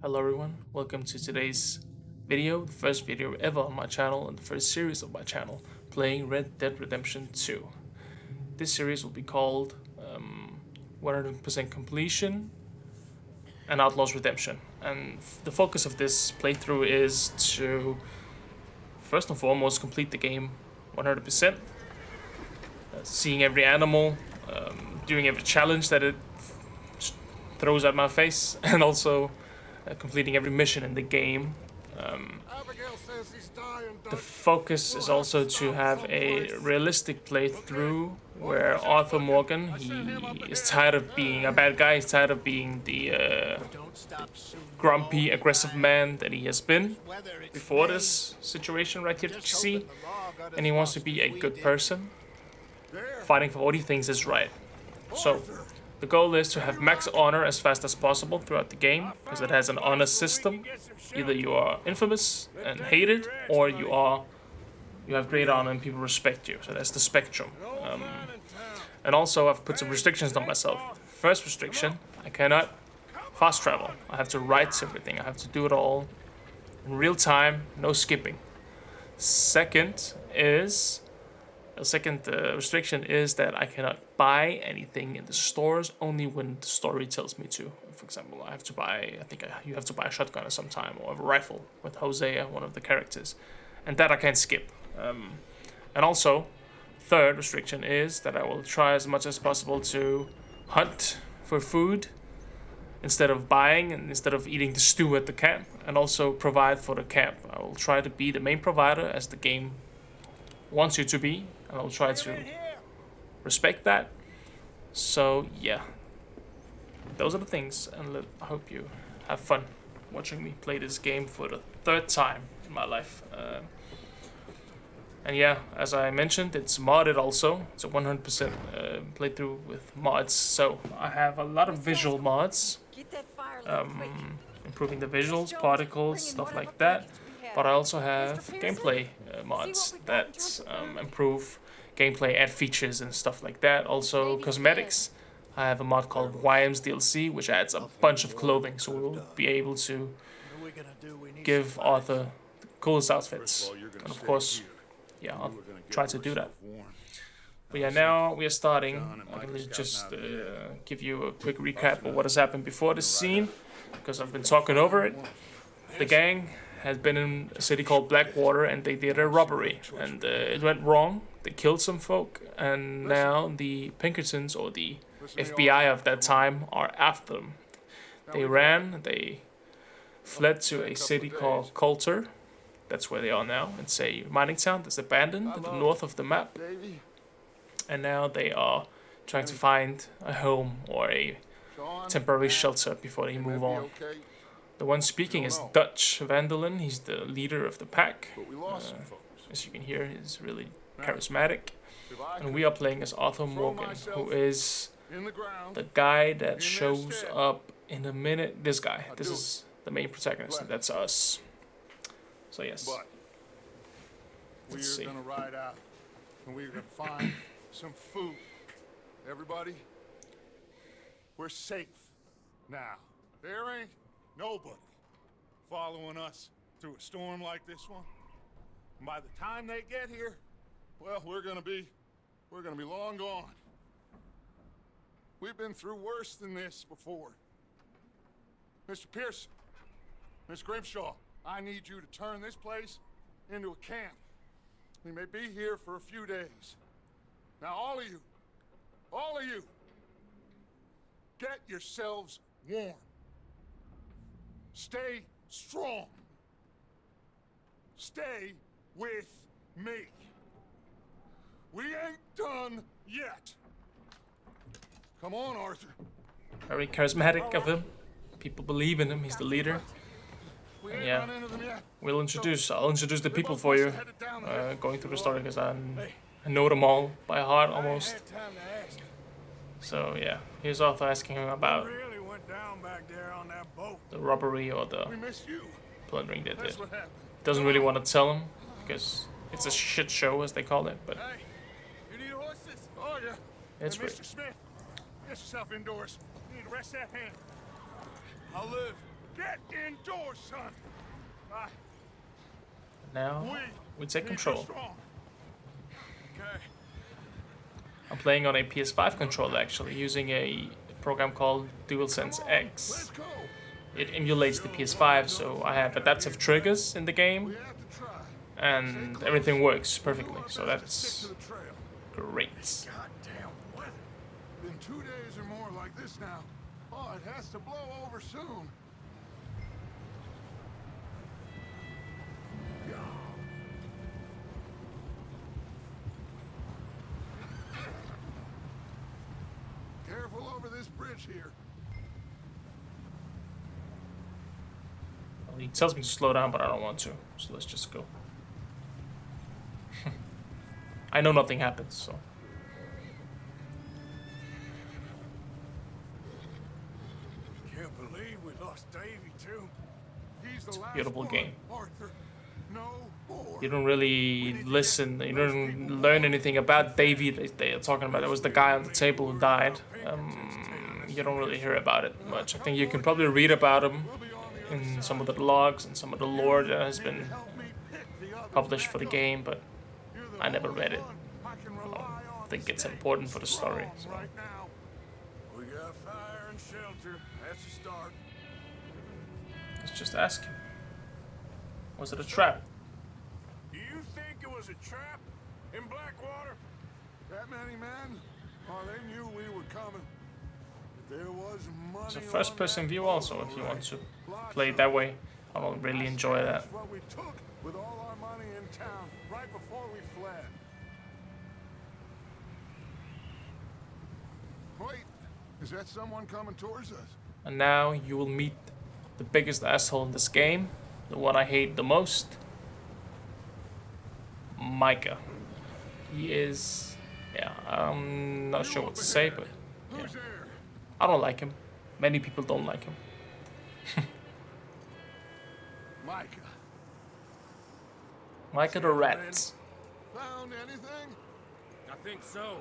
Hello everyone, welcome to today's video, the first video ever on my channel and the first series of my channel, playing Red Dead Redemption 2. This series will be called 100% Completion and Outlaw's Redemption. And the focus of this playthrough is to, first and foremost, complete the game 100%, seeing every animal, doing every challenge that it throws at my face, and also completing every mission in the game. The focus is also to have a realistic playthrough where Arthur Morgan, he is tired of being a bad guy, he's tired of being the grumpy, aggressive man that he has been before this situation right here that you see, and he wants to be a good person, fighting for what he thinks is right. So the goal is to have max honor as fast as possible throughout the game, because it has an honor system. Either you are infamous and hated, or you have great honor and people respect you. So that's the spectrum. And also I've put some restrictions on myself. First restriction, I cannot fast travel. I have to write everything. I have to do it all in real time, no skipping. Second restriction is that I cannot buy anything in the stores only when the story tells me to. For example, I think you have to buy a shotgun at some time, or a rifle with Hosea, one of the characters, and that I can't skip. And also, third restriction is that I will try as much as possible to hunt for food instead of buying and instead of eating the stew at the camp, and also provide for the camp. I will try to be the main provider as the game wants you to be, and I'll try to respect that. So yeah, those are the things, and I hope you have fun watching me play this game for the third time in my life. And yeah, as I mentioned, it's modded also. It's a 100% playthrough with mods, so I have a lot of visual mods, improving the visuals, particles, stuff like that. But I also have gameplay mods that improve gameplay, add features and stuff like that. Also cosmetics. I have a mod called YM's DLC, which adds a bunch of clothing, so we'll be able to give Arthur the coolest outfits. And of course, yeah, I'll try to do that. But yeah, now we are starting. I'm going to just give you a quick recap of what has happened before this scene, because I've been talking over it. The gang had been in a city called Blackwater, and they did a robbery, and it went wrong. They killed some folk, and now the Pinkertons, or the FBI of that time, are after them. They fled to a city called Coulter. That's where they are now. It's a mining town that's abandoned to the north of the map, and now they are trying to find a home or a temporary shelter before they move on. The one speaking is Dutch Vandalin. He's the leader of the pack. As you can hear, he's really charismatic. And we are playing as Arthur Morgan, who is the guy that shows up in a minute. This guy. This is the main protagonist, and that's us. So yes. Let's see. We're gonna ride out, and we're gonna find some food. Everybody, we're safe now. There ain't nobody following us through a storm like this one. And by the time they get here, well, we're gonna be long gone. We've been through worse than this before. Mr. Pearson, Miss Grimshaw, I need you to turn this place into a camp. We may be here for a few days. Now, all of you, get yourselves warm. Stay strong. Stay with me. We ain't done yet. Come on, Arthur. Very charismatic of him. People believe in him. He's the leader. And yeah, I'll introduce the people for you, going through the story, because I know them all by heart almost. So yeah, here's Arthur asking him about the robbery or the plundering they did. Doesn't really want to tell him because it's a shit show, as they call it, but it's great. Get yourself indoors. You need to rest that hand. I'll live Get indoors, son. Now we take control. Okay. I'm playing on a PS5 controller actually, using a program called DualSense X. Let's go. It emulates the PS5, so I have adaptive triggers in the game, We have to try. and everything works perfectly. So that's great. Goddamn weather. Been 2 days or more like this now. Oh, it has to blow over soon. Careful over this bridge here. Well, he tells me to slow down, but I don't want to, so let's just go. I know nothing happens, so. Can't believe we lost Davy too. He's the last Beautiful one, game. Arthur. No more. You don't really listen, you don't learn anything about Davey. They are talking about it was the guy on the table who died. You don't really hear about it much. I think you can probably read about him in some of the logs and some of the lore that has been published for the game, but I never read it. I don't think it's important for the story. So. We got fire and shelter. That's a start. Let's just ask him. Was it a trap? Do you think it was a trap in Blackwater? That many men? Oh, they knew we were coming. There was money. It's a first-person view also, if you want to play it that way. I don't really enjoy that. That's what we took with all our money in town right before we fled. Wait, is that someone coming towards us? And now you will meet the biggest asshole in this game, the one I hate the most, Micah. He is, yeah, I'm not sure what to say, but yeah. Who's there? I don't like him. Many people don't like him. Micah. Micah the Rat. Found anything? I think so.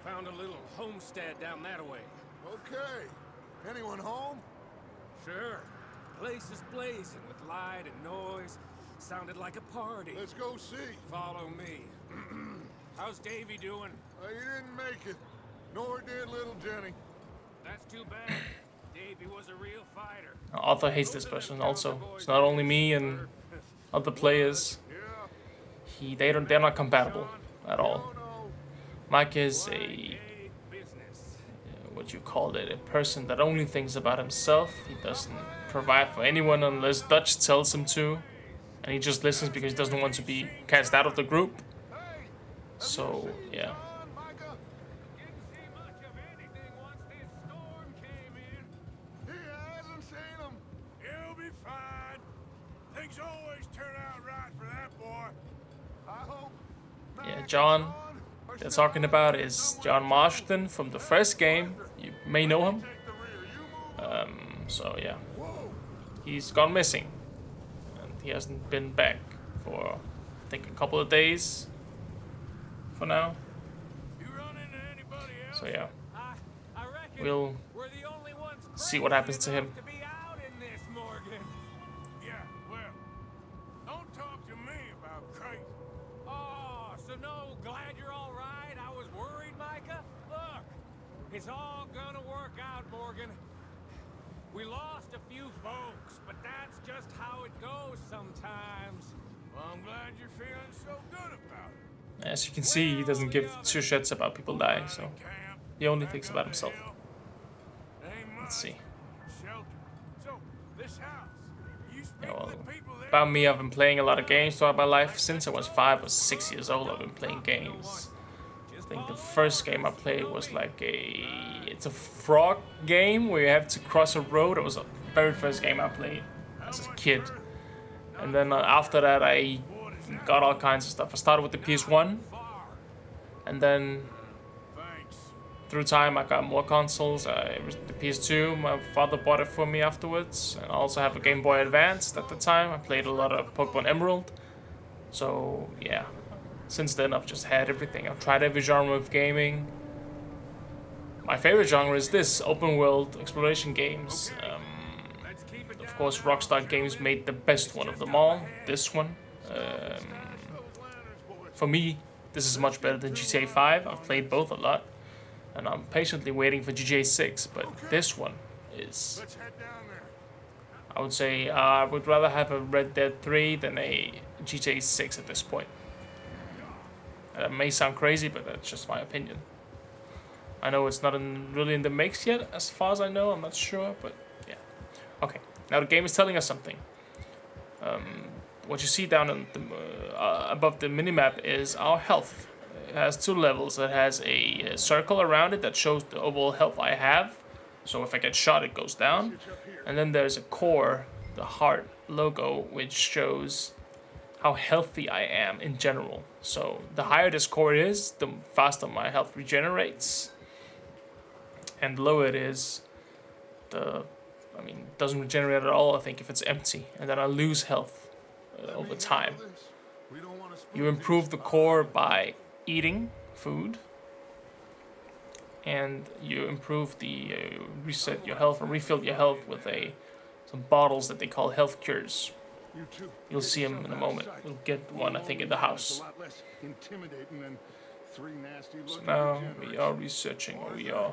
Found a little homestead down that way. Okay. Anyone home? Sure. Place is blazing with light and noise. Sounded like a party. Let's go see. Follow me. How's Davy doing? He didn't make it. Nor did little Jenny. That's too bad. Davy was a real fighter. Arthur hates this person also. It's not only me and other players. Yeah. They're not compatible at all. No. Mike is a, what you call it, a person that only thinks about himself. He doesn't provide for anyone unless Dutch tells him to. And he just listens because he doesn't want to be cast out of the group. So, yeah. He hasn't seen him. He'll be fine. Things always turn out right for that boy. I hope. Yeah, John they're talking about is John Marston from the first game. You may know him. So, yeah. He's gone missing. And he hasn't been back for, I think, a couple of days for now. So, yeah. We'll see what happens to him. Yeah, well, don't talk to me about crazy. Oh, so no, glad you're all right. I was worried, Micah. Look, it's all gonna work out, Morgan. We lost a few folks, but that's just how it goes sometimes. Well, I'm glad you're feeling so good about it. As you can see, he doesn't give two shits about people dying, so he only thinks about himself. Let's see. Yeah, well, about me, I've been playing a lot of games throughout my life. Since I was 5 or 6 years old, I've been playing games. I think the first game I played was like it's a frog game where you have to cross a road. It was the very first game I played as a kid. And then after that, I got all kinds of stuff. I started with the PS1, and then through time I got more consoles. The PS2, my father bought it for me afterwards, and I also have a Game Boy Advance at the time. I played a lot of Pokemon Emerald. So yeah, since then I've just had everything. I've tried every genre of gaming. My favorite genre is this, open world exploration games. Of of course, Rockstar Games made the best one of them all. This one. For me, this is much better than GTA 5. I've played both a lot, and I'm patiently waiting for GTA 6. But this one is, I would say, I would rather have a Red Dead 3 than a GTA 6 at this point. And that may sound crazy, but that's just my opinion. I know it's not really in the mix yet, as far as I know. I'm not sure, but yeah. Okay, now the game is telling us something. What you see down in the, above the minimap is our health. It has 2 levels. It has a circle around it that shows the overall health I have. So if I get shot, it goes down. And then there's a core, the heart logo, which shows how healthy I am in general. So the higher this core is, the faster my health regenerates. And the lower it is, it doesn't regenerate at all, I think, if it's empty. And then I lose health over time. You improve the core by eating food. And you improve the, reset your health or refill your health with some bottles that they call health cures. You'll see them in a moment. We'll get one, I think, in the house. So now we are researching, or we are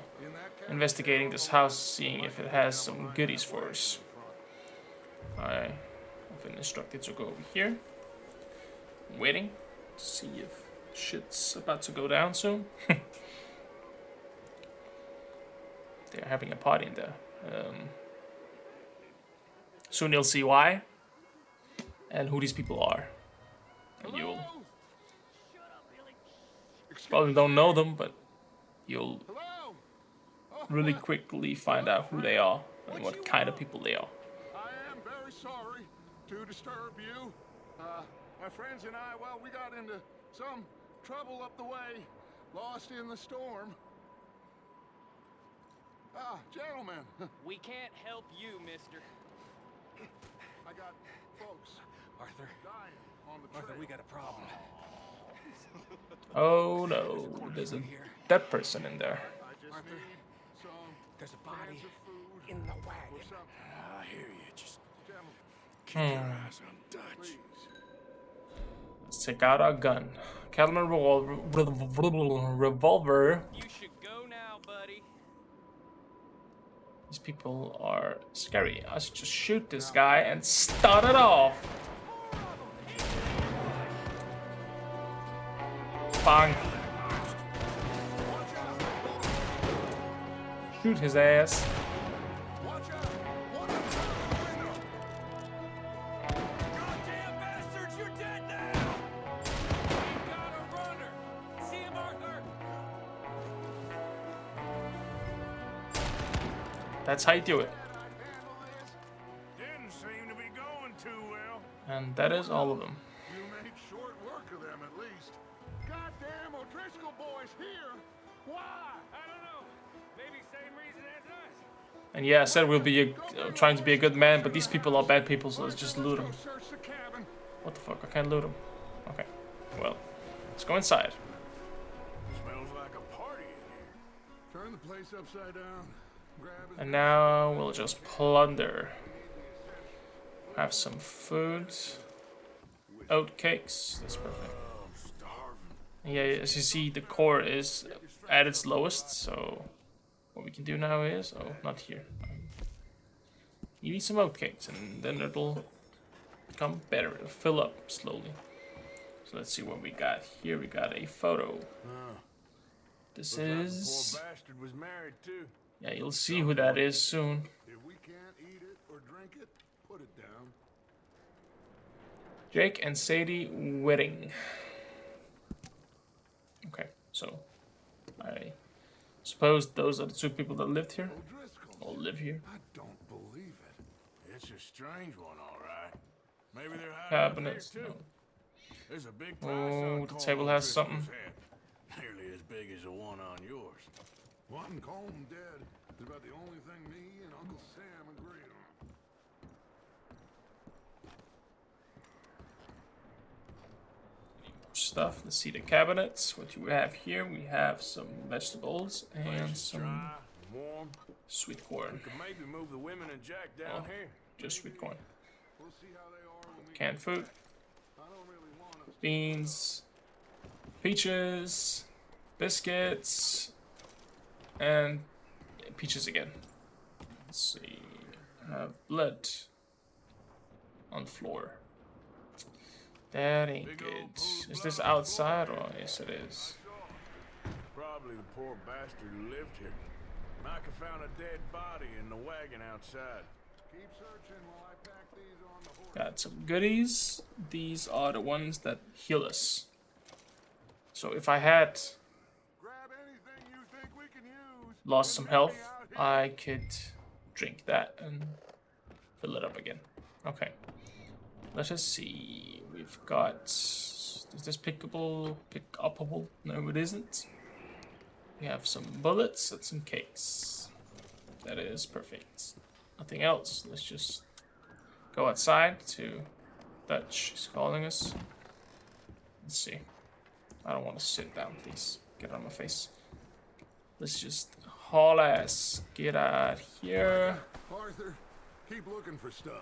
investigating this house, seeing if it has some goodies for us. I have been instructed to go over here. I'm waiting to see if shit's about to go down soon. They're having a party in there. Soon you'll see why and who these people are. And you'll probably don't know them, but you'll really quickly find out who they are and what kind of people they are. I am very sorry to disturb you. My friends and I, well, we got into some trouble up the way, lost in the storm. Ah, gentlemen. We can't help you, mister. I got folks Arthur. dying on the Arthur, trail. we got a problem. Oh no, there's a dead person in there. I just Arthur, need some there's a body cans of food in the or wagon. something. I hear you. Just Gentlemen, keep your eyes on Dutch. please. Let's take out our gun. Cattleman revolver. You should go now, buddy. These people are scary. I should just shoot this guy and start it off. Bang. Shoot his ass. Watch out! One of them out the window! Goddamn bastards, you're dead now! We've got a runner! See him, Arthur? That's how you do it. Handle this. Didn't seem to be going too well. And that is all of them. You made short work of them, at least. Goddamn O'Driscoll boys here! Why? I don't know. Maybe same reason as us. And yeah, I said we'll be trying to be a good man, but these people are bad people, so let's just loot them. Go search the cabin. What the fuck? I can't loot them. Okay. Well, let's go inside. Smells like a party in here. Turn the place upside down. Grab his And now we'll just plunder. Have some food. Oat cakes. That's perfect. Yeah, as you see, the core is at its lowest, so what we can do now is... Oh, not here. You eat some oat cakes, and then it'll become better. It'll fill up slowly. So let's see what we got here. We got a photo. This is... Poor bastard was married too. Yeah, you'll see who that is soon. If we can't eat it or drink it, put it down. Jake and Sadie wedding. Okay, so I suppose those are the 2 people that lived here. O'Driscoll. All live here. I don't believe it. It's a strange one, all right. Maybe they're hiding Cabinets. up here, No. too. There's a big price Oh, on the Colm table has O'Driscoll's something. head. Nearly as big as the one on yours. Wanting Colm dead is about the only thing me and Uncle Sam agree on. Stuff. Let's see the cabinets. What do we have here? We have some vegetables and It's some dry, warm. sweet corn. Could maybe move the women and Jack down Oh. here. just sweet corn. We'll see how they are when we Canned food, I don't really want us. beans, peaches, biscuits, and peaches again. Let's see. Blood on the floor. That ain't good. Is this outside or yes it is? Probably the poor bastard who lived here. Micah found a dead body in the wagon outside. Keep searching while I pack these on the horse. Got some goodies. These are the ones that heal us. So if I had Grab anything you think we can use. lost some health, I could drink that and fill it up again. Okay. Let us see. We've got... Is this pickable? Pick-upable? No, it isn't. We have some bullets and some cakes. That is perfect. Nothing else. Let's just go outside to Dutch. He's calling us. Let's see. I don't want to sit down, please. Get out of my face. Let's just haul ass. Get out here. Arthur, keep looking for stuff.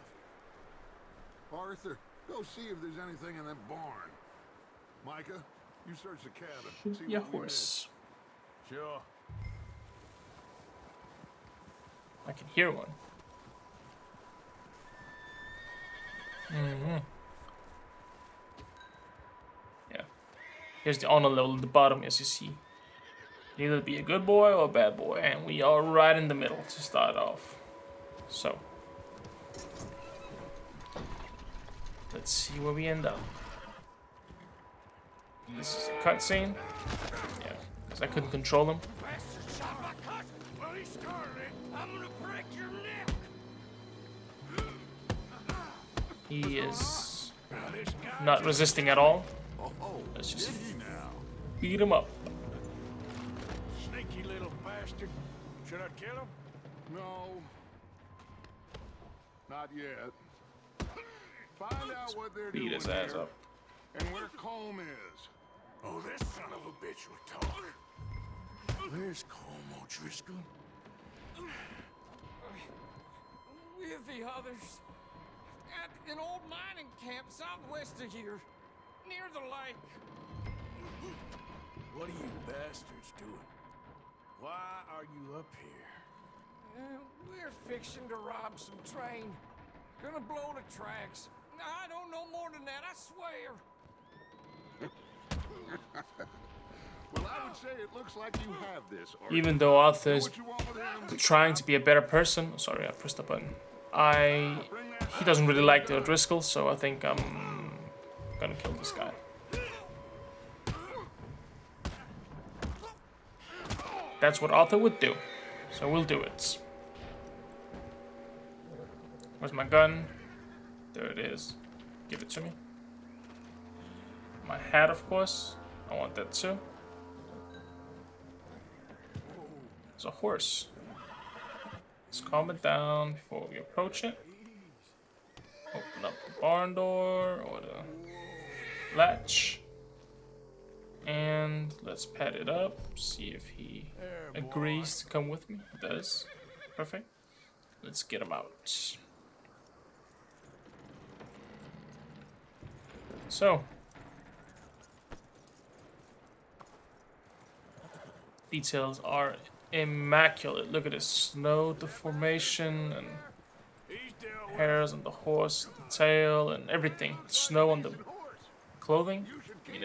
Arthur, go see if there's anything in that barn. Micah, you search the cabin. See Your what we horse. Sure. I can hear one. Yeah. Here's the honor level at the bottom, as you see. Either be a good boy or a bad boy, and we are right in the middle to start off. So. Let's see where we end up. This is a cutscene. Yeah, because I couldn't control him. Bastard shot my cousin. Well, he's scarlet. I'm gonna break your neck. He is Now this guy not resisting at all. Oh, Let's just did he now? beat him up. sneaky little bastard. Should I kill him? No. Not yet. Find out what they're doing Beat his ass here up. and where Colm is. Oh, this son of a bitch will talk. Where's Colm O'Driscoll? With the others. At an old mining camp southwest of here. Near the lake. What are you bastards doing? Why are you up here? We're fixing to rob some train. Gonna blow the tracks. I don't know more than that, I swear. Well, I would say it looks like you have this. Arthur. Even though Arthur Know is what you want with him? trying to be a better person. Sorry, I pressed the button. He doesn't really like the O'Driscoll, so I think I'm gonna kill this guy. That's what Arthur would do, so we'll do it. Where's my gun? There it is. Give it to me. My hat, of course. I want that too. It's a horse. Let's calm it down before we approach it. Open up the barn door or the latch. And let's pet it up. See if he agrees to come with me. He does. Perfect. Let's get him out. So. Details are immaculate. Look at this snow deformation and hairs on the horse, the tail, and everything. Snow on the clothing. I mean,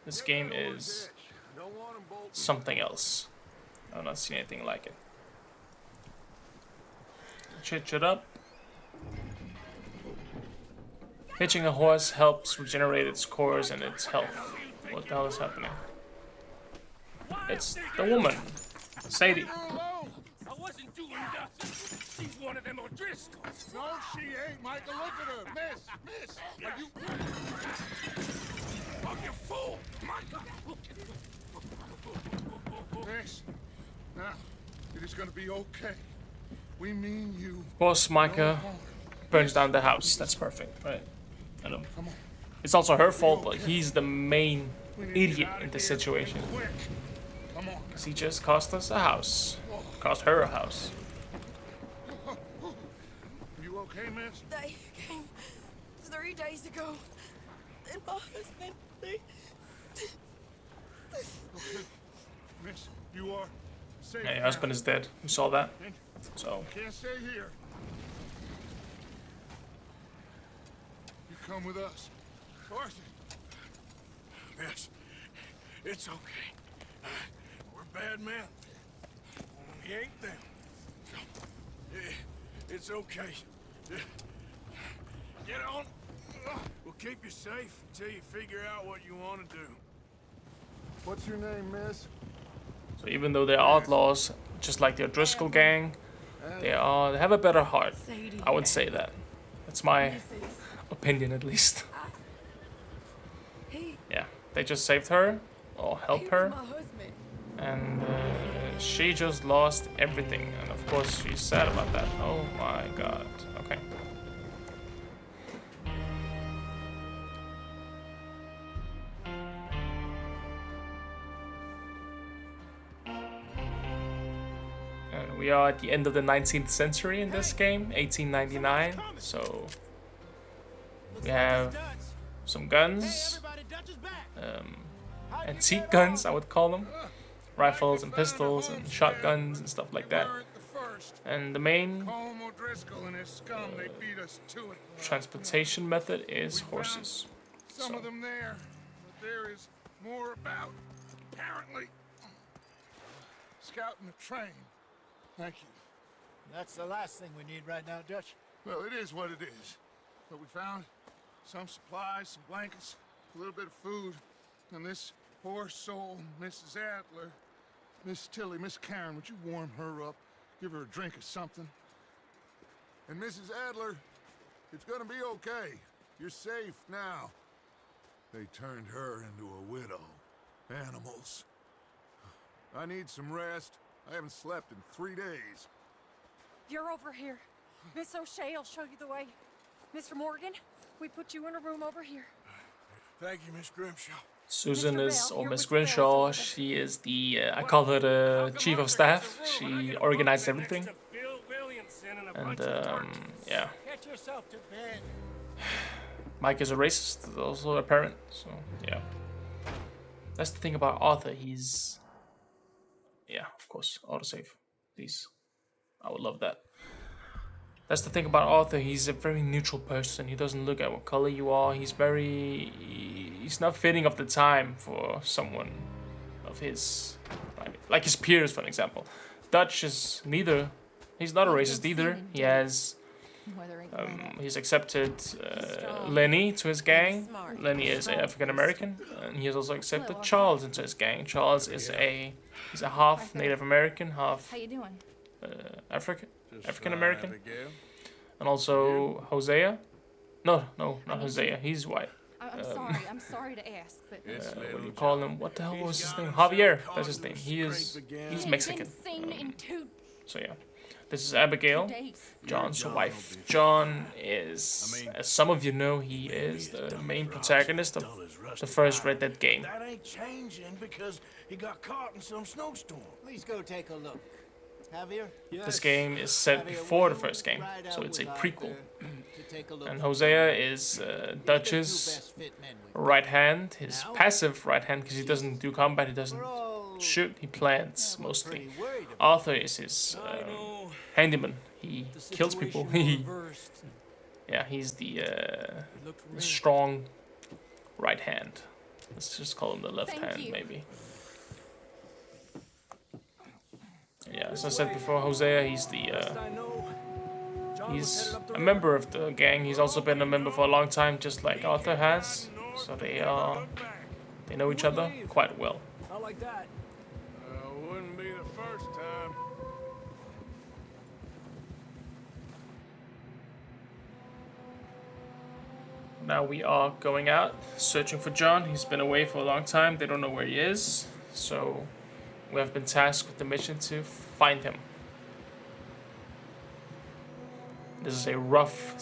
this game is something else. I've not seen anything like it. Hitch it up. Hitching a horse helps regenerate its cores and its health. What the hell is happening? It's the woman, Sadie. I wasn't doing nothing. She's one of them O'Driscolls. No, she ain't, Micah. Look at her. Miss. Are you... Oh, you fool! Micah! Miss. Now, it is going to be okay. We mean you. Boss Micah burns down the house. That's perfect, right? I know. It's also her fault, but he's the main idiot in this situation. Quick. Come on. Because he just cost us a house. Cost her a house. You okay? okay, miss? They came 3 days ago. And my husband, they... Okay. Miss, you are safe. Yeah, your husband is dead. You saw that. And So can't stay here. You come with us. Arthur. Miss, it's okay. We're bad men. We ain't them. It's okay. Get on. We'll keep you safe until you figure out what you want to do. What's your name, miss? so even though they're outlaws, just like the O'Driscoll gang, they have a better heart. I would say that. That's my opinion, at least. Yeah, they just saved her or helped her, My husband. and she just lost everything. And of course, she's sad about that. Oh my god. Okay. And we are at the end of the 19th century in this game, 1899. So we have some guns, antique guns, I would call them, rifles and pistols and shotguns and stuff like that. Weren't the first. And the main Colm O'Driscoll and his scum, they beat us to it. transportation method is horses. Some of them there, but there is more about. Apparently, scouting the train. Thank you. That's the last thing we need right now, Dutch. Well, it is what it is. But we found some supplies, some blankets, a little bit of food, and this poor soul, Mrs. Adler, Miss Tilly, Miss Karen, would you warm her up? Give her a drink or something? And Mrs. Adler, it's gonna be okay. You're safe now. They turned her into a widow. Animals. I need some rest. I haven't slept in 3 days. You're over here. Miss O'Shea will show you the way. Mr. Morgan, we put you in a room over here. Thank you, Miss Grimshaw. Susan Mr. is, Bell, or you're Miss with the Bells Grinshaw, over there. she is the, I call her the chief of staff. She organized everything. And, yeah. Get yourself to bed. Mike is a racist, also apparent, so, yeah. That's the thing about Arthur, he's... Yeah, of course, autosave, please. I would love that. That's the thing about Arthur, he's a very neutral person. He doesn't look at what color you are. He's very... He's not fitting of the time for someone of his... Like his peers, for example. Dutch is neither... He's not a racist either. He has... He's accepted Lenny to his gang. Lenny is African American, and he has also accepted Charles into his gang. Charles is he's a half Native American, half How you doing? African American, and also Hosea. No, not Hosea. He's white. I'm sorry to ask, but What do you call him? What the hell was his name? Javier. That's his name. He's Mexican. So yeah. This is Abigail, John's wife. John is, as some of you know, he is the main protagonist of the first Red Dead game. That ain't changing because he got caught in some snowstorm. Please go take a look. Javier? This game is set before the first game, so it's a prequel. And Hosea is Dutch's right hand, his passive right hand, because he doesn't do combat, he doesn't shoot, he plants mostly. Arthur is his handyman, he kills people. Yeah, he's the strong right hand. Let's just call him the left hand, maybe. Yeah, as I said before, Hosea, he's a member of the gang. He's also been a member for a long time, just like Arthur has. So they know each other quite well. Not like that. Wouldn't be the first time. Now we are going out, searching for John. He's been away for a long time. They don't know where he is. So we have been tasked with the mission to find him. This is a rough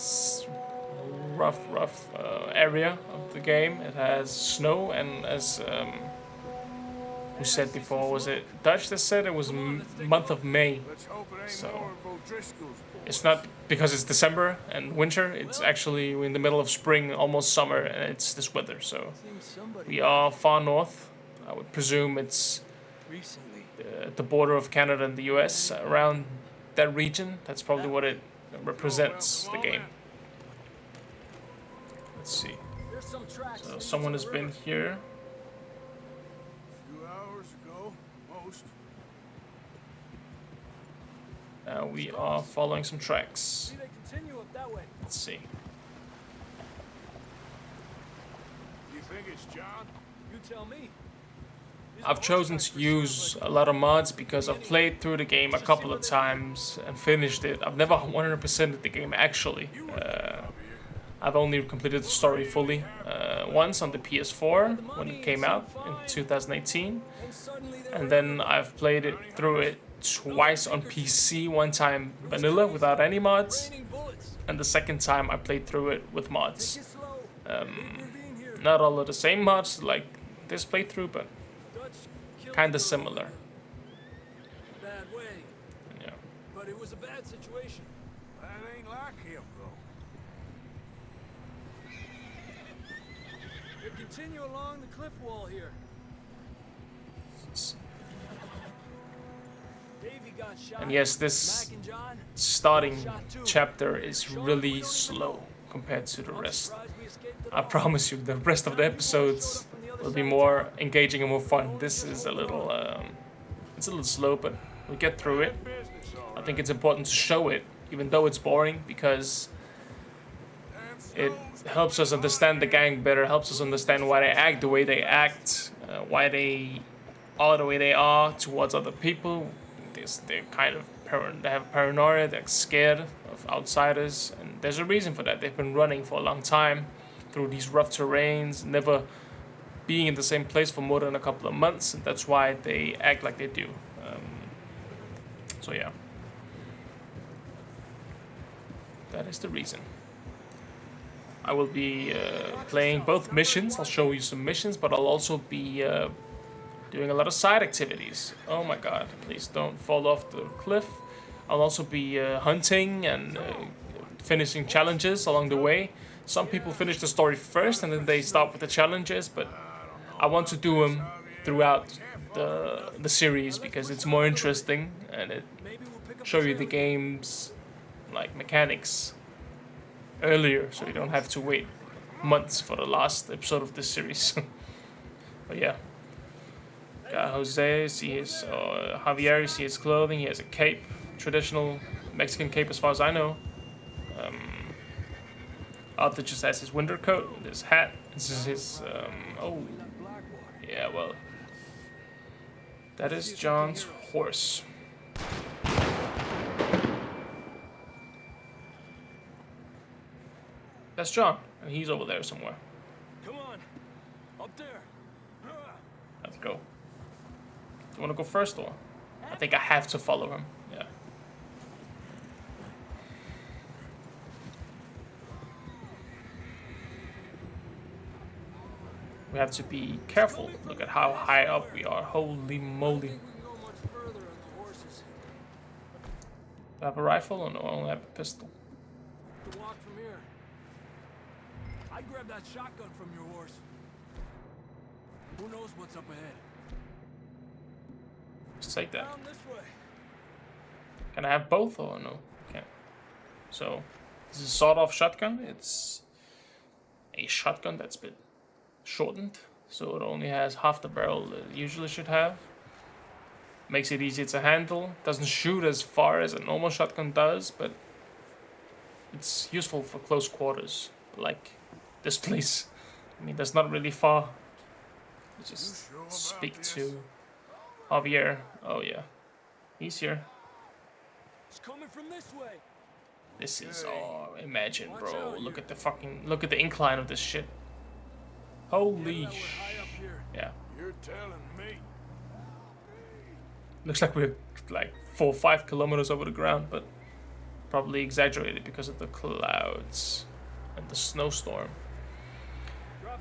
area of the game. It has snow, and as who said before. Was it Dutch that said it was month of May? Let's hope it ain't So more of O'Driscoll's it's not because it's December and winter. It's actually we're in the middle of spring, almost summer, and it's this weather. So we are far north. I would presume it's the border of Canada and the US, around that region. That's probably what it represents, the game. Let's see. So someone has been here. A few hours ago, most. Now we are following some tracks. Let's see. You think it's John? You tell me. I've chosen to use a lot of mods because I've played through the game a couple of times and finished it. I've never 100%ed the game actually. I've only completed the story fully once on the PS4 when it came out in 2018. And then I've played it through it twice on PC, one time vanilla without any mods. And the second time I played through it with mods. Not all of the same mods like this playthrough, but kinda similar. Bad way, Yeah. but it was a bad situation. That ain't like him, though. We continue along the cliff wall here. Davey got shot. And yes, this Mac and John, starting chapter is really slow compared to the rest. I promise you, the rest of the episodes will be more engaging and more fun. This is a little, it's a little slow, but we'll get through it. I think it's important to show it, even though it's boring, because it helps us understand the gang better, helps us understand why they act the way they act, why they are the way they are towards other people. They're kind of they have paranoia, they're scared of outsiders, and there's a reason for that. They've been running for a long time through these rough terrains, never being in the same place for more than a couple of months, and that's why they act like they do. So yeah, that is the reason. I will be playing both missions. I'll show you some missions, but I'll also be doing a lot of side activities. Oh my god, please don't fall off the cliff. I'll also be hunting and finishing challenges along the way. Some people finish the story first and then they start with the challenges, but I want to do them throughout the series because it's more interesting and it show you the game's like mechanics earlier, so you don't have to wait months for the last episode of this series. But yeah, got Jose, see his Javier, you see his clothing. He has a cape, traditional Mexican cape as far as I know. Arthur just has his winter coat and his hat. This is his oh yeah, well, that is John's horse. That's John, and he's over there somewhere. come on, up there. Let's go. Do you want to go first, or? I think I have to follow him. Yeah. We have to be careful. Look at how high up we are. Holy moly. We can go much further on the horses. Do I have a rifle or no? I only have a pistol. To walk from here. I'd grab that shotgun from your horse. Who knows what's up ahead? Just take that. Down this way. Can I have both or no? Can't. So, this is a sawed-off shotgun. It's a shotgun that's been shortened, so it only has half the barrel that it usually should have. Makes it easier to handle. Doesn't shoot as far as a normal shotgun does, but it's useful for close quarters, like this place. I mean, that's not really far. Just speak to Javier. Oh yeah, he's here. It's coming from this way. This is, oh, imagine, bro. Look at the incline of this shit. Holy We're high up here. yeah. You're telling me. Looks like we're like 4 or 5 kilometers over the ground, but probably exaggerated because of the clouds and the snowstorm.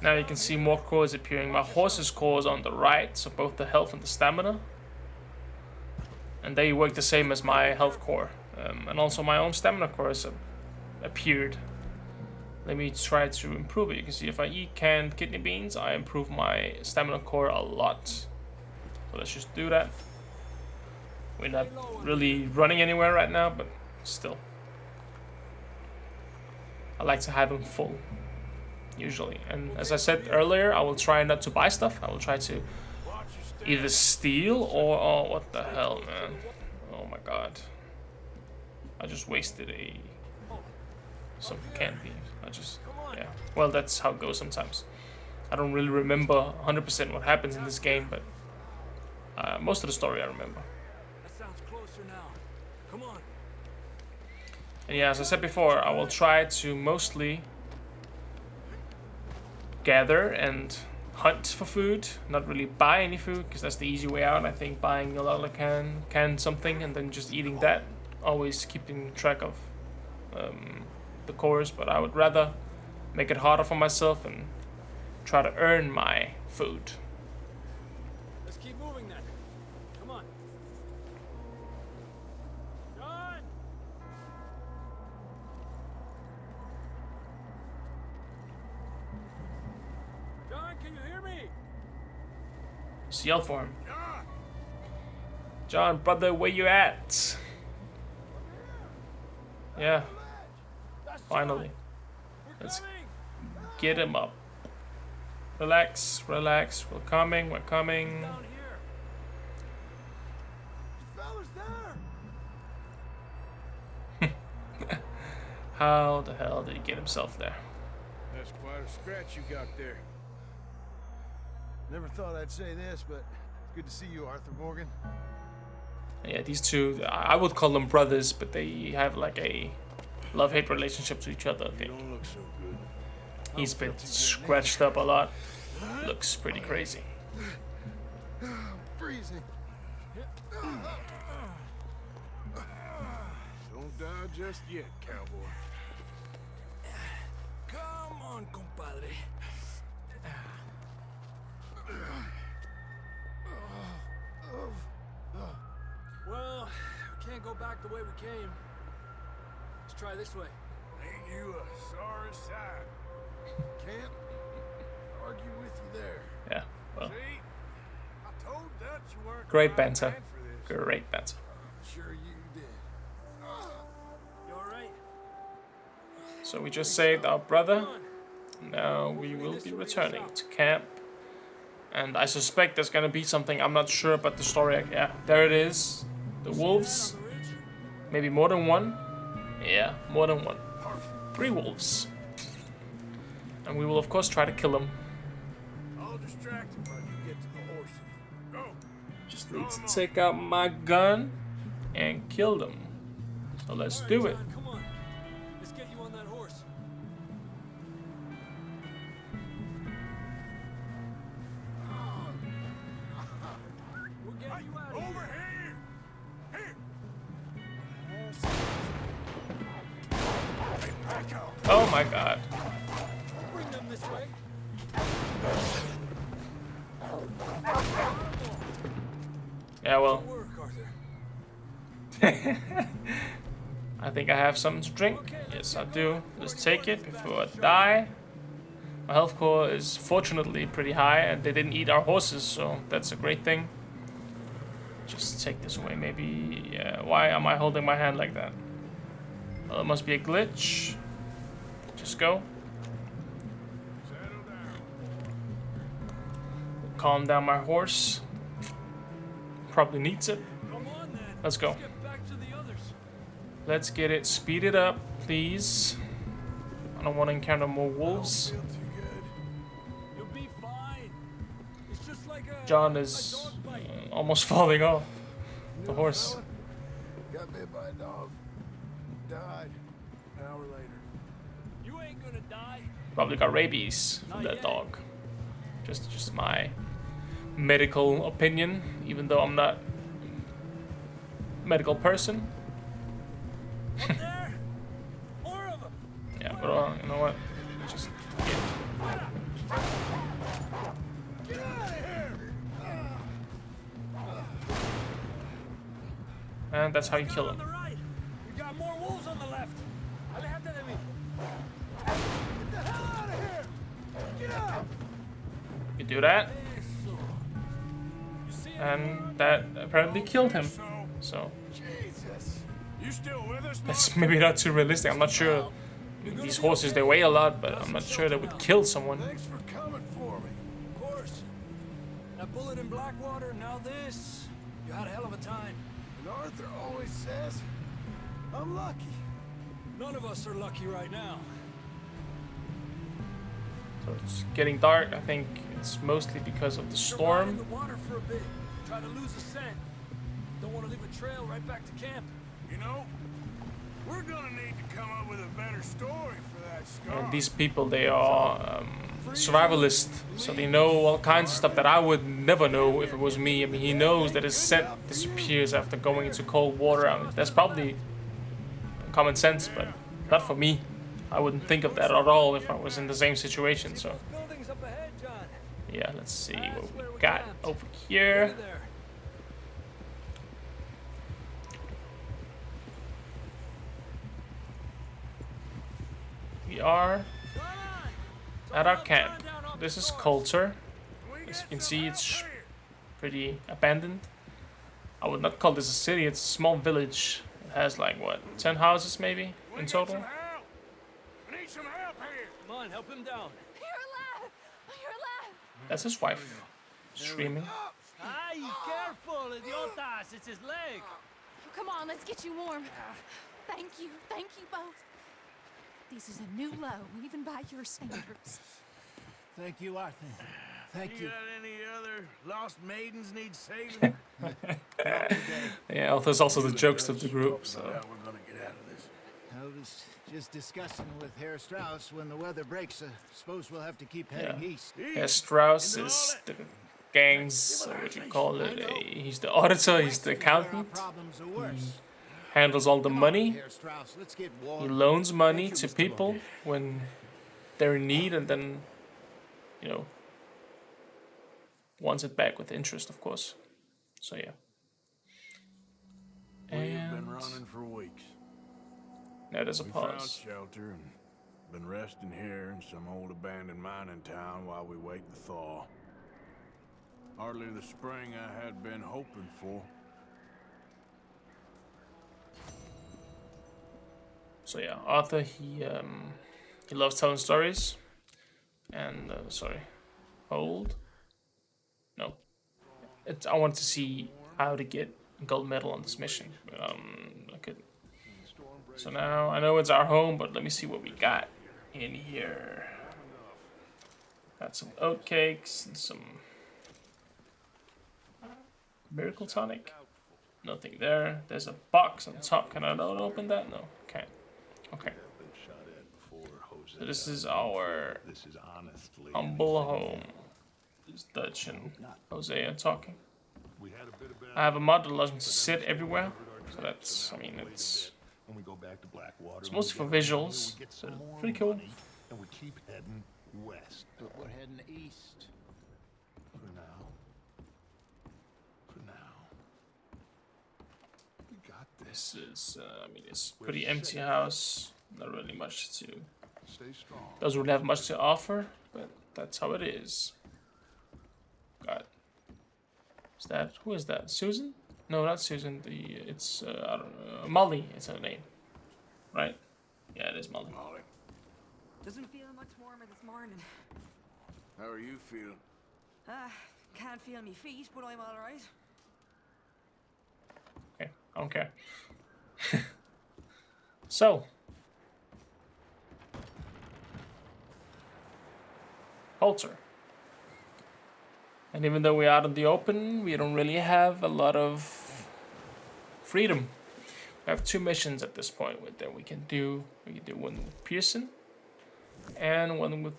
Now you can see more cores appearing. My horse's core is on the right, so both the health and the stamina. And they work the same as my health core. And also my own stamina core has appeared. Let me try to improve it. You can see if I eat canned kidney beans, I improve my stamina core a lot. So let's just do that. We're not really running anywhere right now, but still. I like to have them full, usually. And as I said earlier, I will try not to buy stuff. I will try to either steal or... Oh, what the hell, man. Oh my god. I just wasted some canned beans. Yeah. Well, that's how it goes sometimes. I don't really remember 100% what happens in this game, but most of the story I remember. That sounds closer now. Come on. And yeah, as I said before, I will try to mostly gather and hunt for food, not really buy any food, because that's the easy way out. I think buying a lot of can something and then just eating that, always keeping track of the cores, but I would rather make it harder for myself and try to earn my food. Let's keep moving then. Come on. John! John, can you hear me? Just yell for him. John, brother, where you at? Yeah. Finally. Let's get him up. Relax, relax. We're coming, we're coming. Down here. Fellas there. How the hell did he get himself there? That's quite a scratch you got there. Never thought I'd say this, but it's good to see you, Arthur Morgan. Yeah, these two, I would call them brothers, but they have like a love-hate relationship to each other, I You think. don't look so good. He's been scratched up a lot. Looks pretty crazy. Freezing. Don't die just yet, cowboy. Come on, compadre. Well, we can't go back the way we came. Let's try this way. Ain't you a sorry sight? Can't argue with you there. Yeah, well, See? I told Dutch you weren't great the right banter. man for this. Great banter. Sure you did. You alright? So we just saved our brother. Now we will be returning to camp. And I suspect there's gonna be something. I'm not sure about the story. Yeah, there it is. The wolves. Maybe more than one. Yeah, more than one. 3 wolves. And we will of course try to kill them. I'll distract him while you get to the horses. Go. Just need to take out my gun and kill them. So let's do it. John, come on. Let's get you on that horse. We'll get you out of here. Over here. Here. Back out. Oh my god. Bring them this way. Yeah, well, Good work, Arthur. I think I have something to drink. Yes, I do. Let's take it before I die. My health core is fortunately pretty high, and they didn't eat our horses, so that's a great thing. Just take this away, maybe. Yeah, why am I holding my hand like that? Well, it must be a glitch. Just go. Settle down. Calm down my horse. Probably needs it. Come on then. Let's go. Get back to the others. Let's get it. Speed it up, please. I don't want to encounter more wolves. Feel too good. You'll be fine. It's just like a John is dog bite. almost falling off the horse. Got bit by a dog. Died. An hour later. You ain't gonna die. Probably got rabies from that dog. Just my medical opinion, even though I'm not a medical person. Up there. More of them. Yeah, but you know what? Just get And that's how you kill On him. the right. We got more wolves on the left. Aléjate de mí. Get the hell out of here! Get out! You do that, Eso. You see him? and that apparently killed him. So Jesus. You still with us, that's maybe not too realistic. I'm not sure. These horses, they weigh a lot, but I'm not sure they would kill someone. Thanks for coming for me. Of course. That bullet in Blackwater, now this. You had a hell of a time. And Arthur always says, I'm lucky. None of us are lucky right now. So it's getting dark. I think it's mostly because of the In storm. the water for a bit. Try to lose a scent. Don't want to leave a trail right back to camp. You know, we're gonna need to come up with a better story for that scar. And these people, they are survivalist, so they know all kinds of stuff that I would never know if it was me. I mean, he knows that his scent disappears after going into cold water. I mean, that's probably common sense, but not for me. I wouldn't think of that at all if I was in the same situation. So Buildings up ahead, John. yeah, let's see what we got over here. There. We are at our camp. This is Coulter. As you can see, it's pretty abandoned. I would not call this a city, it's a small village. It has like, what, 10 houses maybe in total? I need some help here. Come on, help him down. You're alive! You're alive! That's his wife, screaming. Ay, careful, idiotas. It's his leg. Come on, let's get you warm. Thank you both. This is a new low, even by your standards. Thank you, Arthur. Thank You you. got any other lost maidens need saving? Yeah, there's also the jokes of the group, so. How we're gonna get out of this. I was just discussing with Herr Strauss when the weather breaks. Suppose we'll have to keep heading east. Yeah, Strauss is the gang's, what you call it, he's the auditor, he's the accountant. Our problems are worse. Handles all the money. Herr Strauss, let's get He warm. loans money to people when they're in need, and then, you know, wants it back with interest, of course. So yeah. We've been And running for weeks. now there's a We found pause. shelter and been resting here in some old abandoned mining town while we wait the thaw. Hardly the spring I had been hoping for. So yeah, Arthur, he loves telling stories, and hold. No, I wanted to see how to get a gold medal on this mission, but I couldn't. So now I know it's our home, but let me see what we got in here. Got some oat cakes and some miracle tonic. Nothing there. There's a box on top. Can I not open that? No, can't. Okay. So this is our humble home. This is Dutch and Hosea talking. I have a mod that allows me to sit everywhere. So that's, I mean, it's mostly for visuals. So pretty cool. And we keep heading west. But we're heading east. For now. For now. We got this. This is, I mean, it's a pretty empty house. Not really much to. Stay strong. Doesn't really have much to offer, but that's how it is. God. Is that, who is that? Susan? No, not Susan. It's, I don't know. Molly is her name. Right? Yeah, it is Molly. Molly, Doesn't feel much warmer this morning. how are you feeling? Can't feel me feet, but I'm all right. Okay, I don't care. So. Coulter. And even though we're out in the open, we don't really have a lot of freedom. We have 2 missions at this point that we can do. We can do one with Pearson and one with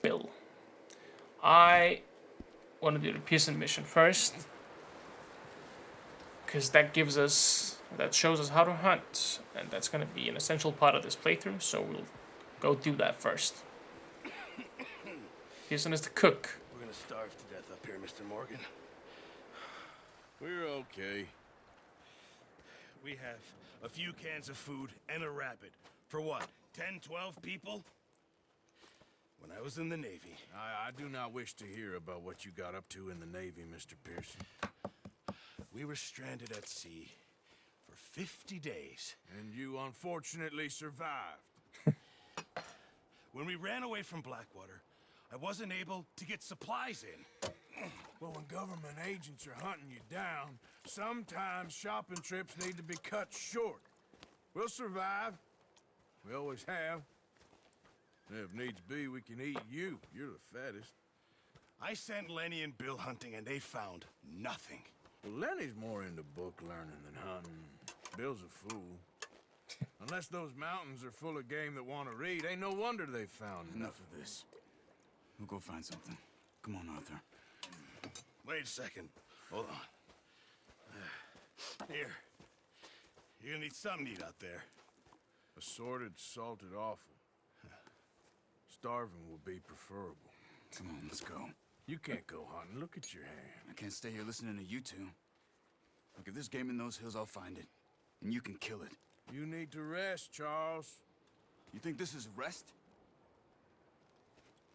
Bill. I want to do the Pearson mission first, because that shows us how to hunt, and that's going to be an essential part of this playthrough, so we'll go do that first. Pearson is the cook. We're gonna starve to death up here, Mr. Morgan. We're okay. We have a few cans of food and a rabbit. For what, 10, 12 people? When I was in the Navy... I do not wish to hear about what you got up to in the Navy, Mr. Pearson. We were stranded at sea for 50 days. And you unfortunately survived. When we ran away from Blackwater, I wasn't able to get supplies in. Well, when government agents are hunting you down, sometimes shopping trips need to be cut short. We'll survive. We always have. If needs be, we can eat you. You're the fattest. I sent Lenny and Bill hunting, and they found nothing. Well, Lenny's more into book learning than hunting. Bill's a fool. Unless those mountains are full of game that want to read, ain't no wonder they found Enough of this. We'll go find something. Come on, Arthur. Wait a second. Hold on. Here. You're gonna need something to eat out there. Assorted, salted offal. Starving will be preferable. Come on, let's go. You can't go hunting. Look at your hand. I can't stay here listening to you two. Look, if there's game in those hills, I'll find it. And you can kill it. You need to rest, Charles. You think this is rest?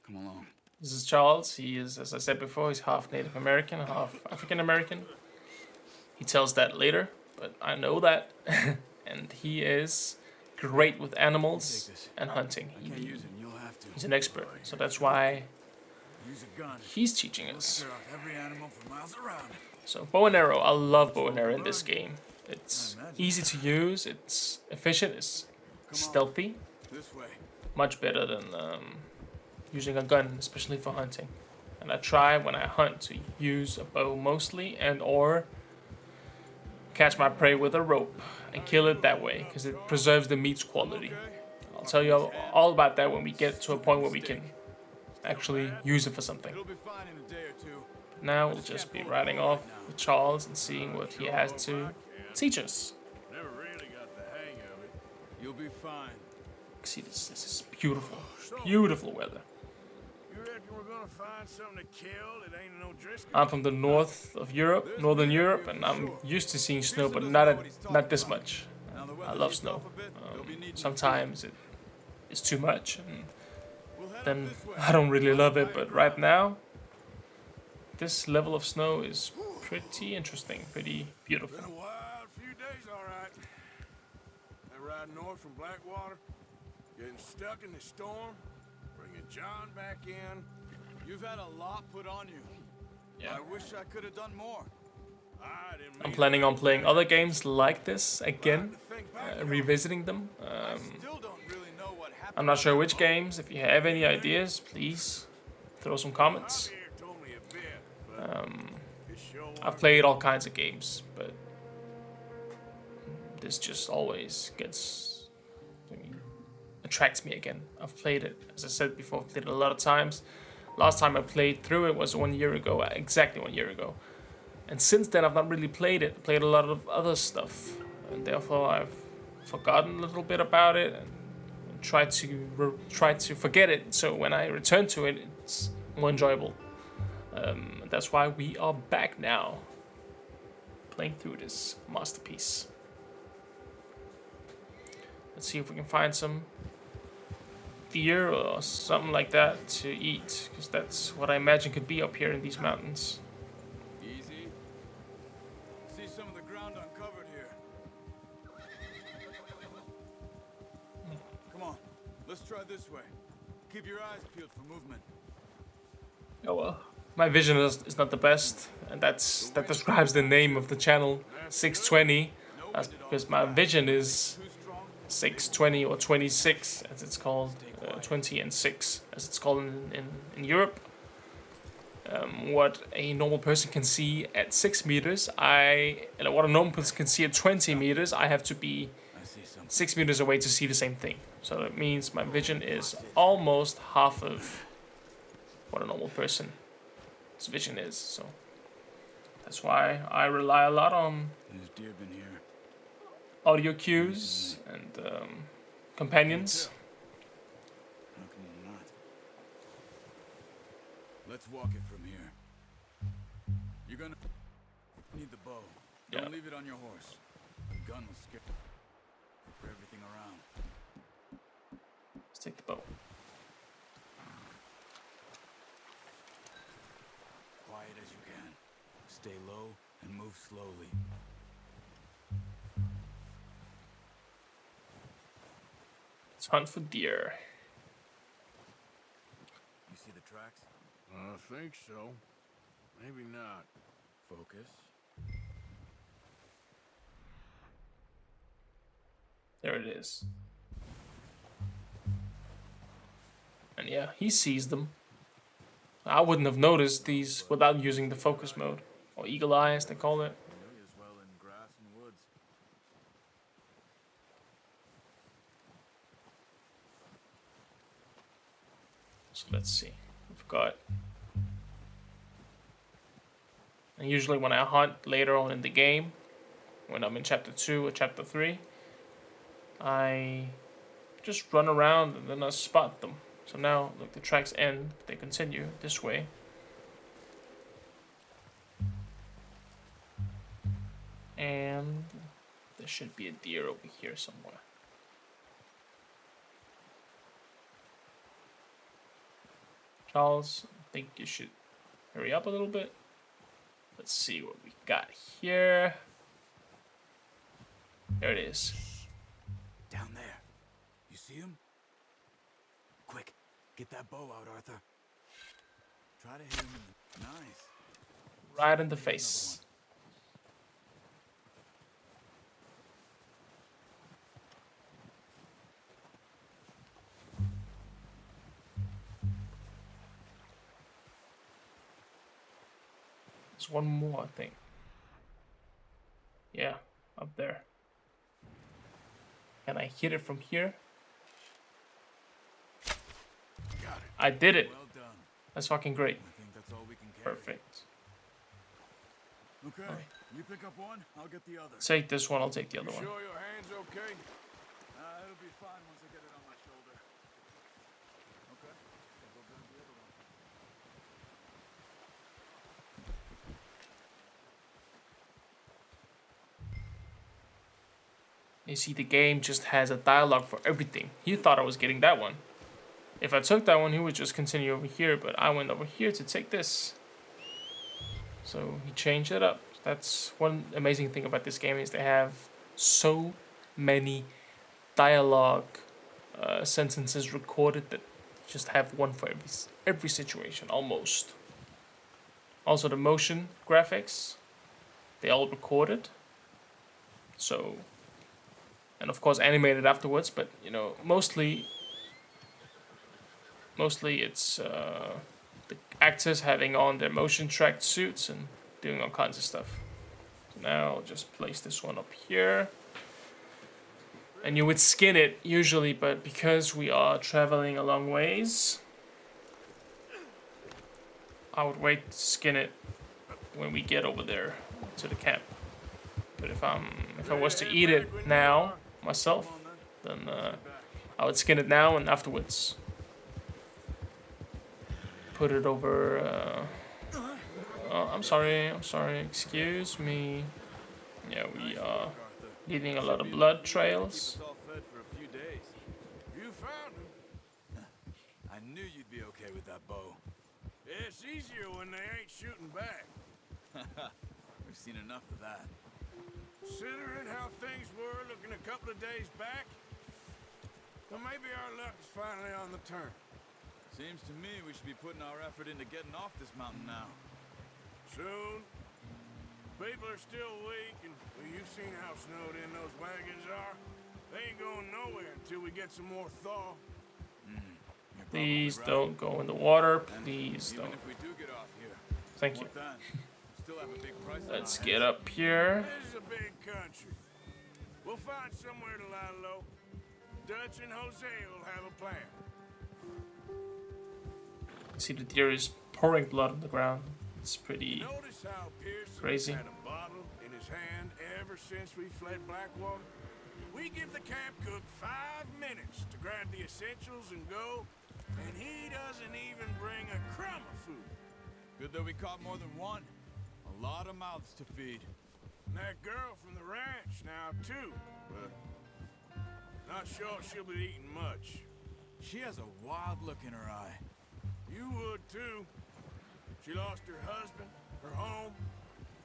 Come along. This is Charles. He is, as I said before, he's half Native American, half African American. He tells that later, but I know that. And he is great with animals and hunting. I can't use it, and you'll have to. He's an expert, so that's why Use a gun. he's teaching us. Clear off every animal for miles around. So bow and arrow, I love bow and arrow in this game. It's easy to use, it's efficient, it's stealthy. This way. Much better than using a gun, especially for hunting. And I try when I hunt to use a bow mostly, and or catch my prey with a rope and kill it that way, because it preserves the meat's quality. I'll tell you all about that when we get to a point where we can actually use it for something. It'll be fine in a day or two. Now we'll just be riding off with Charles and seeing what he has to teach us. Never really got the hang of it. You'll be fine. See, this is beautiful, beautiful weather. You reckon we're gonna find something to kill that ain't no Driscoll? I'm from the north of Europe, northern Europe, and I'm used to seeing snow, but not this much. I love snow. Sometimes it's too much, and then I don't really love it. But right now, this level of snow is pretty interesting, pretty beautiful. Been a wild few days, all right. That ride north from Blackwater, getting stuck in the storm, bringing John back in. You've had a lot put on you. Yeah. I wish I could have done more. I didn't I'm mean planning on playing other games like this again, revisiting them. Still don't really know what happened. I'm not sure which games. If you have any ideas, please throw some comments. here told me a bit, but it sure I've played all kinds of games, but this just always attracts me again. I've played it, as I said before, I've played it a lot of times. Last time I played through it was 1 year ago, exactly 1 year ago. And since then I've not really played it. Played a lot of other stuff, and therefore I've forgotten a little bit about it and tried to forget it. So when I return to it, it's more enjoyable. That's why we are back now, playing through this masterpiece. Let's see if we can find some deer or something like that to eat, because that's what I imagine could be up here in these mountains. Easy. See some of the ground uncovered here. Come on, let's try this way. Keep your eyes peeled for movement. Oh well, my vision is not the best, and that describes the name of the channel, 620. That's because my vision is 620 or 26, as it's called, 20 and 6, as it's called in Europe. What a normal person can see at 6 meters, and what a normal person can see at 20 meters, I have to be 6 meters away to see the same thing. So that means my vision is almost half of what a normal person's vision is. So that's why I rely a lot on There's deer been here. audio cues and companions. How can you not? Let's walk it from here. You're gonna need the bow. Don't leave it on your horse. gun will scare for everything around. Let's take the bow. Quiet as you can. Stay low and move slowly. Let's hunt for deer. You see the tracks? I think so. Maybe not. Focus. There it is. And yeah, he sees them. I wouldn't have noticed these without using the focus mode. Or eagle eye, as they call it. As well in grass and woods. So let's see. We've got... And usually when I hunt later on in the game, when I'm in chapter 2 or chapter 3, I just run around and then I spot them. So now, look, the tracks end, but they continue this way. And there should be a deer over here somewhere. Charles, I think you should hurry up a little bit. Let's see what we got here. There it is. Down there. You see him? Quick, get that bow out, Arthur. Try to hit him in the... Nice. Right in the face. There's one more, I think. Yeah, up there. Can I hit it from here? Got it. I did it. Well done. That's fucking great. I think that's all we can carry. Perfect. Okay, you pick up one, I'll get the other. Take this one, I'll take the other one. Sure your hand's okay? It'll be fine once I get it on my shoulder. Okay, I'll go grab the other one. You see, the game just has a dialogue for everything. He thought I was getting that one. If I took that one, he would just continue over here, but I went over here to take this. So he changed it up. That's one amazing thing about this game, is they have so many dialogue sentences recorded that just have one for every situation, almost. Also the motion graphics, they all recorded. So, and of course animated afterwards, but you know, mostly it's the actors having on their motion tracked suits and doing all kinds of stuff. So now I'll just place this one up here. And you would skin it usually, but because we are traveling a long ways, I would wait to skin it when we get over there to the camp. But if I was to eat it now myself, then I would skin it now and afterwards put it over. Oh, I'm sorry. Excuse me. Yeah, we are leaving a lot of blood trails. You found him. I knew you'd be okay with that bow. It's easier when they ain't shooting back. We've seen enough of that. Considering how things were looking a couple of days back, well, maybe our luck's finally on the turn. Seems to me we should be putting our effort into getting off this mountain now. Soon. People are still weak, and well, you've seen how snowed in those wagons are. They ain't going nowhere until we get some more thaw. Please don't go in the water. Please don't. If we do get off here, Thank you. still have a big price on Let's our get heads. up here. This is a big country. We'll find somewhere to lie low. Dutch and Jose will have a plan. See, the deer is pouring blood on the ground. It's pretty Notice how Pearson crazy. had a bottle in his hand ever since we fled Blackwater? We give the camp cook 5 minutes to grab the essentials and go, and he doesn't even bring a crumb of food. Good that we caught more than one. A lot of mouths to feed. And that girl from the ranch now, too. But not sure she'll be eating much. She has a wild look in her eye. You would, too. She lost her husband, her home,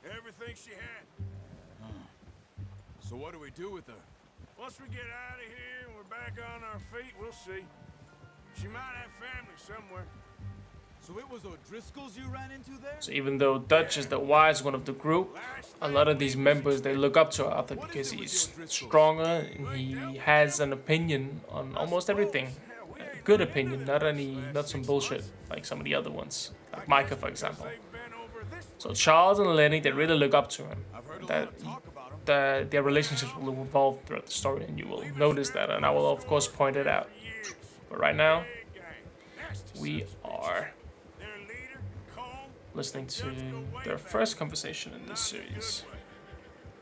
everything she had. So what do we do with her? Once we get out of here and we're back on our feet, we'll see. She might have family somewhere. So it was O'Driscoll's you ran into there? So even though Dutch is the wise one of the group, a lot of these members, they look up to Arthur because he's stronger and he has an opinion on almost everything. A good opinion, not some bullshit like some of the other ones, like Micah for example. So Charles and Lenny, they really look up to him. Their relationships will evolve throughout the story, and you will notice that, and I will of course point it out. But right now, we are listening to their first conversation in this series.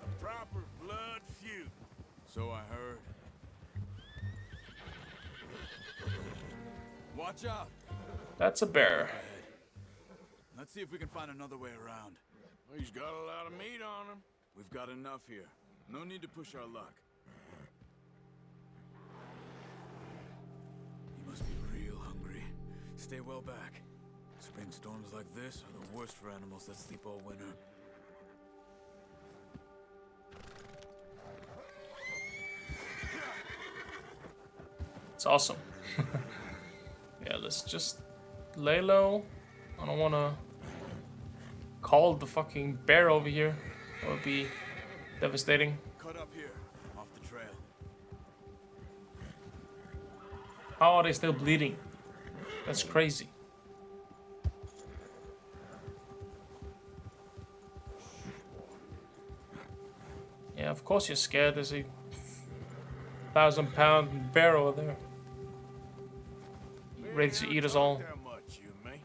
A proper blood feud. So I heard. Watch out! That's a bear. Let's see if we can find another way around. He's got a lot of meat on him. We've got enough here. No need to push our luck. He must be real hungry. Stay well back. Spring storms like this are the worst for animals that sleep all winter. It's awesome. Yeah, let's just lay low. I don't want to call the fucking bear over here. That would be devastating. Cut up here, off the trail. How are they still bleeding? That's crazy. Yeah, of course you're scared. There's a 1,000-pound bear over there. Ready to eat us all. That much, you and me.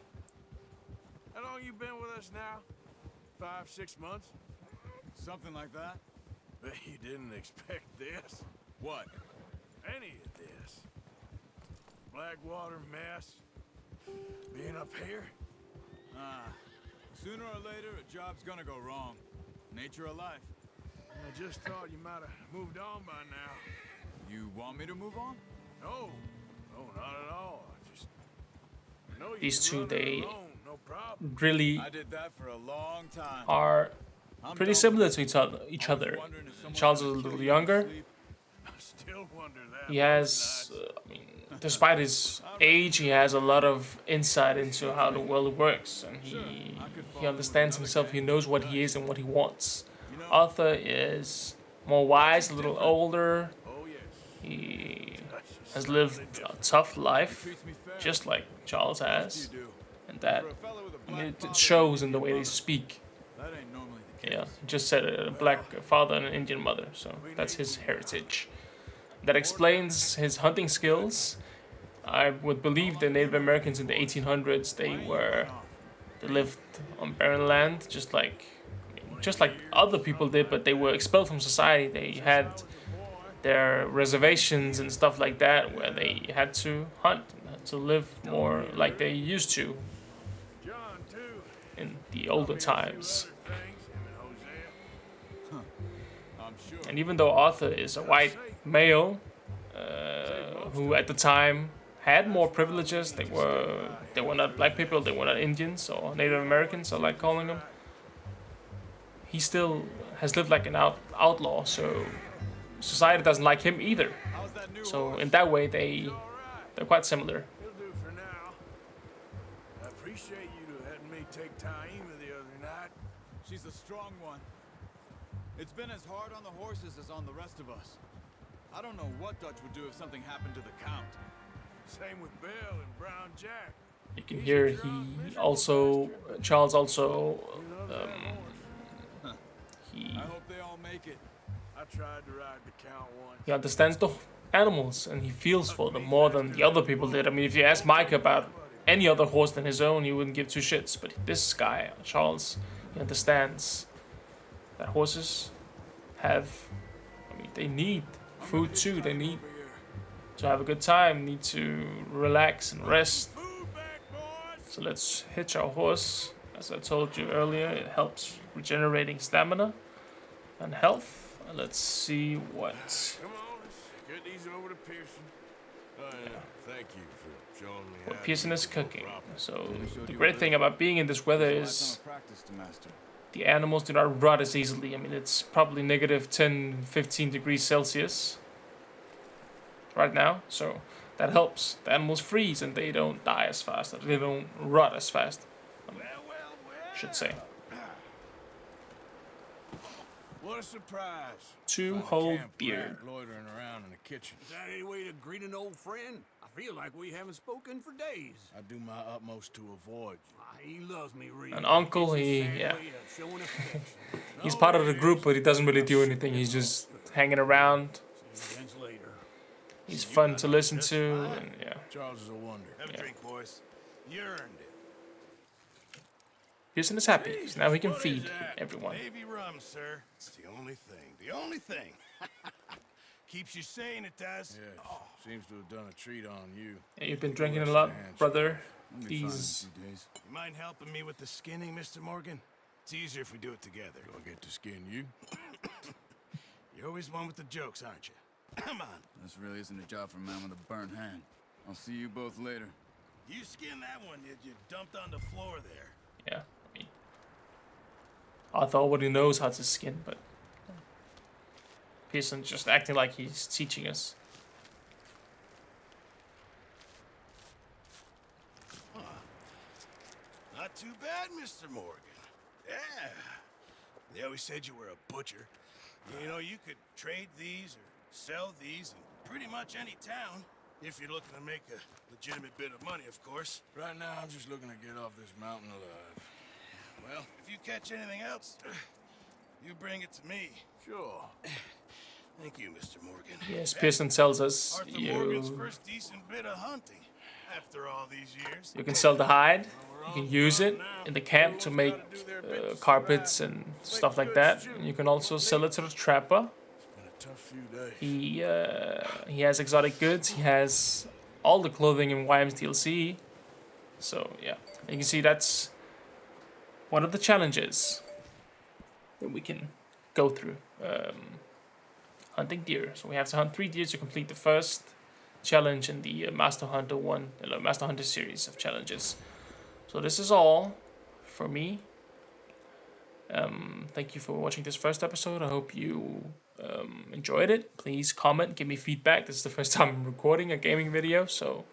How long you been with us now? 5, 6 months? Something like that? Bet you didn't expect this. What? Any of this. Blackwater mess. Being up here. Sooner or later, a job's gonna go wrong. Nature of life. I just thought you might have moved on by now. You want me to move on? No. No, not at all. I know you These can two, run it they alone, no problem. really I did that for a long time. are pretty similar to each other. Charles is a little younger. I still wonder that. He has, I mean, despite his age, he has a lot of insight into how the world works, and he understands himself. He knows what he is and what he wants. Arthur is more wise, a little older. He has lived a tough life, just like Charles has, and that, I mean, it shows in the way they speak. Yeah, he just said a black father and an Indian mother, so that's his heritage. That explains his hunting skills. I would believe the Native Americans in the 1800s, they lived on barren land, just like other people did, but they were expelled from society. They had their reservations and stuff like that, where they had to hunt, had to live more like they used to in the older times. And even though Arthur is a white male, who at the time had more privileges, they were not black people, they were not Indians or Native Americans, I like calling them. He still has lived like an outlaw, so society doesn't like him either. So in that way, they're quite similar. It'll do for now. I appreciate you letting me take Taima the other night. She's a strong one. It's been as hard on the horses as on the rest of us. I don't know what Dutch would do if something happened to the Count. Same with Bill and Brown Jack. You can hear Charles also, I hope they all make it. I tried to ride the Count once. he understands the animals and he feels for them more than the other people did. I mean, if you ask Mike about any other horse than his own, he wouldn't give two shits. But this guy, Charles, he understands that horses they need food too. They need to have a good time, need to relax and rest. So let's hitch our horse. As I told you earlier, it helps regenerating stamina. And health. Let's see what. Come on, let's get these over to Pearson. Thank you for showing me What how Pearson to is use the boat cooking. properly. So the great thing about being in this weather is the animals do not rot as easily. I mean, it's probably negative 10, 15 degrees Celsius right now, so that helps. The animals freeze and they don't die as fast, or they don't rot as fast, I should say. What a surprise. Two Find a whole camp beer. rat loitering around in the kitchen. Is that any way to greet an old friend? I feel like we haven't spoken for days. I do my utmost to avoid you. He loves me, really. An uncle, he's part of the group, but he doesn't really do anything. He's just hanging around. He's fun to listen to, and yeah. Charles is a wonder. Have a drink, boys. You earned it. Pearson is happy, because now he can feed that? everyone. Navy rum, sir. It's the only thing. The only thing. Keeps you sane, it does. Yeah, seems to have done a treat on you. Yeah, you've been drinking a lot, brother. These. You mind helping me with the skinning, Mr. Morgan? It's easier if we do it together. Do I get to skin you? You're always one with the jokes, aren't you? Come on. This really isn't a job for a man with a burnt hand. I'll see you both later. You skinned that one you dumped on the floor there. Yeah, I mean, Arthur already knows how to skin, but Pearson's just acting like he's teaching us. Not too bad, Mr. Morgan. Yeah. They always said you were a butcher. You know, you could trade these or sell these in pretty much any town. If you're looking to make a legitimate bit of money, of course. Right now, I'm just looking to get off this mountain alive. Well, if you catch anything else, you bring it to me. Sure. Thank you, Mr. Morgan. Yes, Pearson tells us Arthur Morgan's first decent bit of hunting after all these years. you can sell the hide, you can use it in the camp to make carpets and stuff like that. And you can also sell it to the trapper. Tough few days. He has exotic goods. He has all the clothing in YM's DLC. So yeah, you can see that's one of the challenges that we can go through. Hunting deer. So we have to hunt 3 deer to complete the first challenge in the Master Hunter series of challenges. So this is all for me. Thank you for watching this first episode. I hope you enjoyed it. Please comment, give me feedback. This is the first time I'm recording a gaming video, so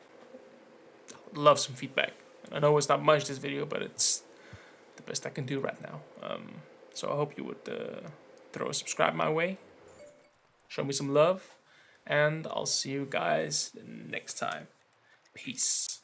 I'd love some feedback. I know it's not much this video, but it's the best I can do right now. So I hope you would throw a subscribe my way, show me some love, and I'll see you guys next time. Peace.